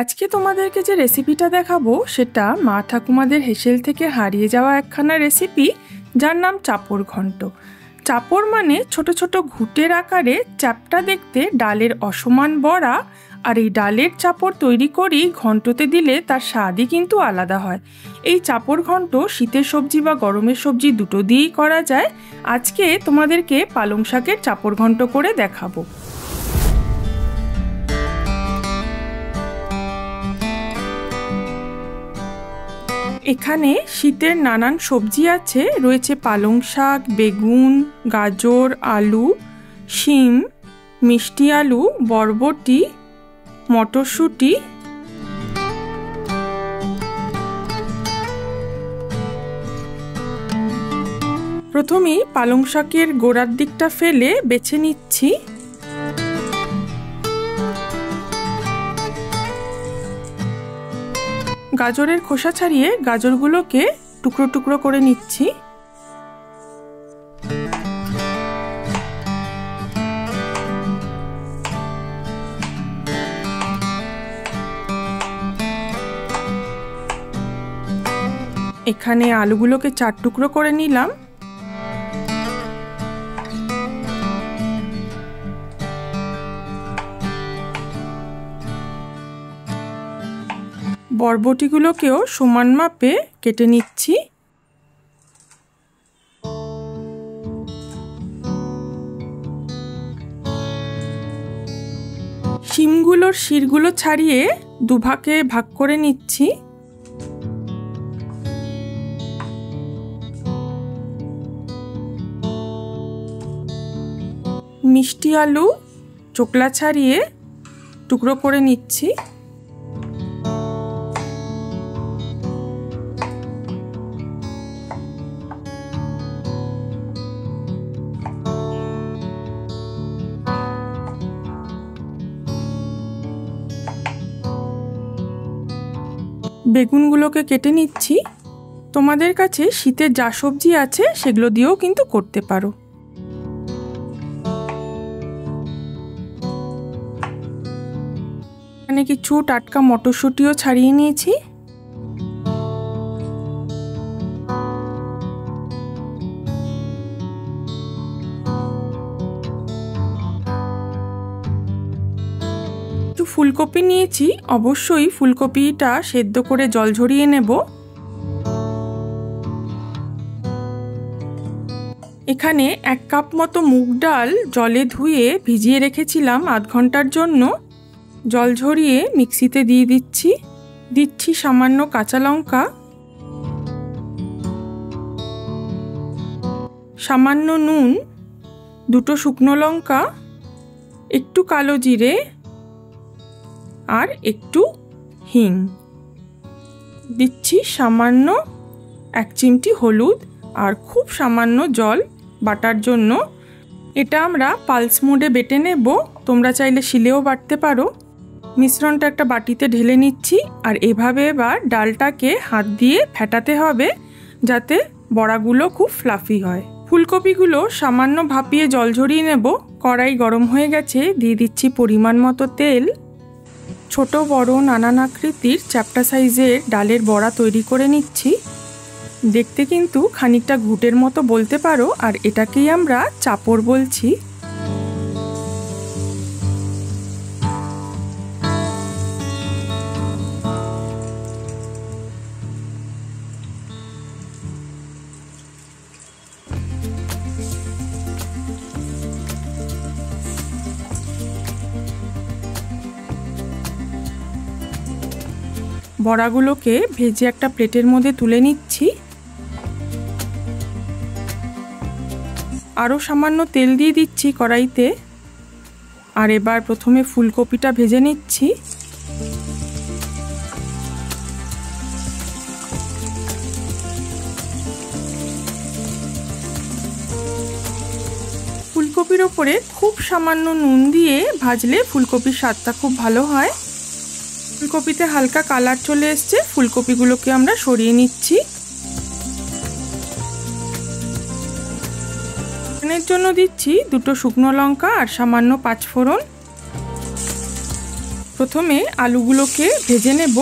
আজকে তোমাদেরকে যে রেসিপিটা দেখাবো সেটা মা ঠাকুমাদের হেসেল থেকে হারিয়ে যাওয়া একখানা রেসিপি, যার নাম চাপড় ঘন্ট। চাপড় মানে ছোট ছোট ঘুঁটের আকারে চ্যাপ্টা দেখতে ডালের অসমান বড়া, আর এই ডালের চাপড় তৈরি করি ঘন্টতে দিলে তার স্বাদই কিন্তু আলাদা হয়। এই চাপড় ঘন্ট শীতের সবজি বা গরমের সবজি দুটো দিয়েই করা যায়। আজকে তোমাদেরকে পালং শাকের চাপড় ঘন্ট করে দেখাবো। এখানে শীতের নানান সবজি আছে, রয়েছে পালং শাক, বেগুন, গাজর, আলু, শিম, মিষ্টি আলু, বরবটি, মটরশুঁটি। প্রথমেই পালং শাকের গোড়ার দিকটা ফেলে বেছে নিচ্ছি। গাজরের খোসা ছাড়িয়ে গাজরগুলোকে টুকরো টুকরো করে নিচ্ছি। এখানে আলুগুলোকে 4 টুকরো করে নিলাম। বরবটিগুলোকেও সমান মাপে কেটে নিচ্ছি। শিমগুলোর শিরগুলো ছাড়িয়ে দুভাগে ভাগ করে নিচ্ছি। মিষ্টি আলু চোকলা ছাড়িয়ে টুকরো করে নিচ্ছি। বেগুনগুলোকে কেটে নিচ্ছি। তোমাদের কাছে শীতের যা সবজি আছে সেগুলো দিয়েও কিন্তু করতে পারো। এখানে কিছু টাটকা মটরশুঁটিও ছাড়িয়ে নিয়েছি। ফুলকপি নিয়েছি, অবশ্যই ফুলকপিটা সেদ্ধ করে জল ঝরিয়ে নেব। এখানে 1 কাপ মতো মুগ ডাল জলে ধুয়ে ভিজিয়ে রেখেছিলাম আধ ঘন্টার জন্য। জল ঝরিয়ে মিক্সিতে দিয়ে দিচ্ছি সামান্য কাঁচা লঙ্কা, সামান্য নুন, 2 শুকনো লঙ্কা, একটু কালো জিরে আর একটু হিং। দিচ্ছি সামান্য 1 চিমটি হলুদ আর খুব সামান্য জল বাটার জন্য। এটা আমরা পালস মোডে বেটে নেব, তোমরা চাইলে শিলেও বাটতে পারো। মিশ্রণটা একটা বাটিতে ঢেলে নিচ্ছি আর এভাবে এবার ডালটাকে হাত দিয়ে ফেটাতে হবে যাতে বড়াগুলো খুব ফ্লাফি হয়। ফুলকপিগুলো সামান্য ভাপিয়ে জল ঝরিয়ে নেব। কড়াই গরম হয়ে গেছে, দিয়ে দিচ্ছি পরিমাণ মতো তেল। ছোট বড় নানান আকৃতির চ্যাপ্টা সাইজের ডালের বড়া তৈরি করে নিচ্ছি। দেখতে কিন্তু খানিকটা ঘুঁটের মতো বলতে পারো, আর এটাকেই আমরা চাপড় বলছি। বড়াগুলোকে ভেজে একটা প্লেটের মধ্যে তুলে নিচ্ছি। আরও সামান্য তেল দিয়ে দিচ্ছি কড়াইতে। আর এবার প্রথমে ফুলকপিটা ভেজে নিচ্ছি। ফুলকপির ওপরে খুব সামান্য নুন দিয়ে ভাজলে ফুলকপির স্বাদটা খুব ভালো হয়। ফুলকপিতে হালকা কালার চলে এসছে, ফুলকপিগুলোকে আমরা সরিয়ে নিচ্ছি। এর জন্য দিচ্ছি 2 শুকনো লঙ্কা আর সামান্য 5 ফোড়ন। প্রথমে আলুগুলোকে ভেজে নেব।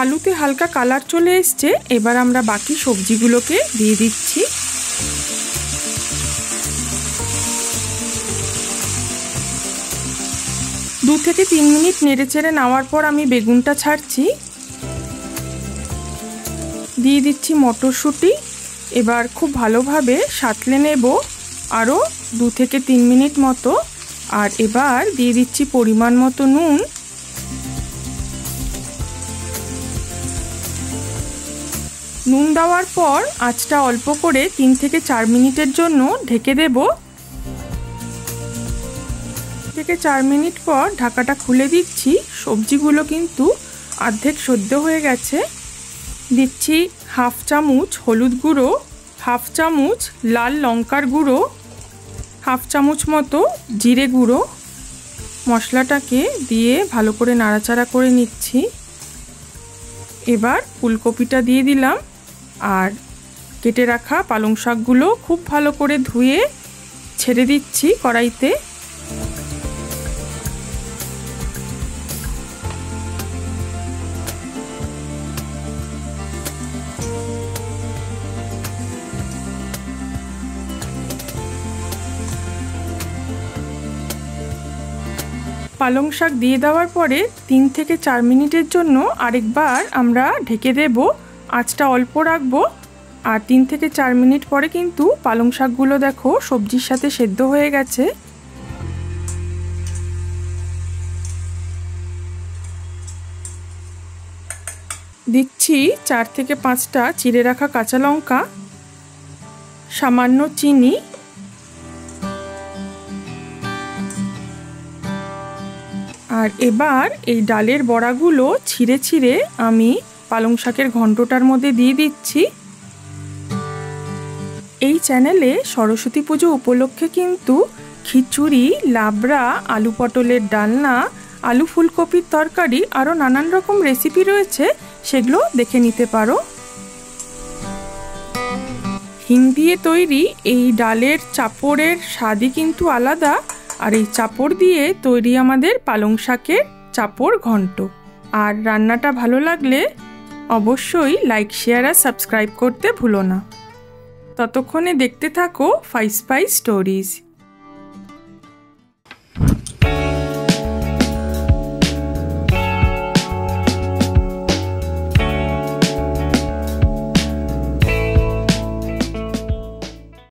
আলুতে হালকা কালার চলে এসছে, এবার আমরা বাকি সবজিগুলোকে দিয়ে দিচ্ছি। দু থেকে 3 মিনিট নেড়েচেড়ে নেওয়ার পর আমি বেগুনটা ছাড়ছি। দিয়ে দিচ্ছি মটরশুঁটি। এবার খুব ভালোভাবে সাঁতলে নেব আরও 2 থেকে 3 মিনিট মতো। আর এবার দিয়ে দিচ্ছি পরিমাণ মতো নুন। নুন দেওয়ার পর আঁচটা অল্প করে 3 থেকে 4 মিনিটের জন্য ঢেকে দেব। 3 থেকে 4 মিনিট পর ঢাকাটা খুলে দিচ্ছি। সবজিগুলো কিন্তু অর্ধেক সেদ্ধ হয়ে গেছে। দিচ্ছি হাফ চামচ হলুদ গুঁড়ো, হাফ চামচ লাল লঙ্কার গুঁড়ো, হাফ চামচ মতো জিরে গুঁড়ো। মশলাটাকে দিয়ে ভালো করে নাড়াচাড়া করে নিচ্ছি। এবার ফুলকপিটা দিয়ে দিলাম আর কেটে রাখা পালং শাকগুলো খুব ভালো করে ধুয়ে ছেড়ে দিচ্ছি কড়াইতে। পালং শাক দিয়ে দেওয়ার পরে 3 থেকে 4 মিনিটের জন্য আরেকবার আমরা ঢেকে দেব। আঁচটা অল্প রাখবো। আর 3 থেকে 4 মিনিট পরে কিন্তু পালং শাকগুলো দেখো সবজির সাথে সেদ্ধ হয়ে গেছে। দিচ্ছি 4 থেকে 5টা চিড়ে রাখা কাঁচা লঙ্কা, সামান্য চিনি, আর এবার এই ডালের বড়াগুলো ছিঁড়ে ছিঁড়ে আমি পালং শাকের ঘন্টটার মধ্যে দিয়ে দিচ্ছি। এই চ্যানেলে সরস্বতী পুজো উপলক্ষে কিন্তু খিচুড়ি, লাবড়া, আলু পটলের ডালনা, আলু ফুলকপির তরকারি আরও নানান রকম রেসিপি রয়েছে, সেগুলো দেখে নিতে পারো। হিং দিয়ে তৈরি এই ডালের চাপড়ের স্বাদই কিন্তু আলাদা। আর এই চাপড় দিয়ে তৈরি আমাদের পালং শাকের চাপড় ঘন্ট। আর রান্নাটা ভালো লাগলে অবশ্যই লাইক, শেয়ার আর সাবস্ক্রাইব করতে ভুলো না। ততক্ষণে দেখতে থাকো 5 স্পাইস স্টোরিজ।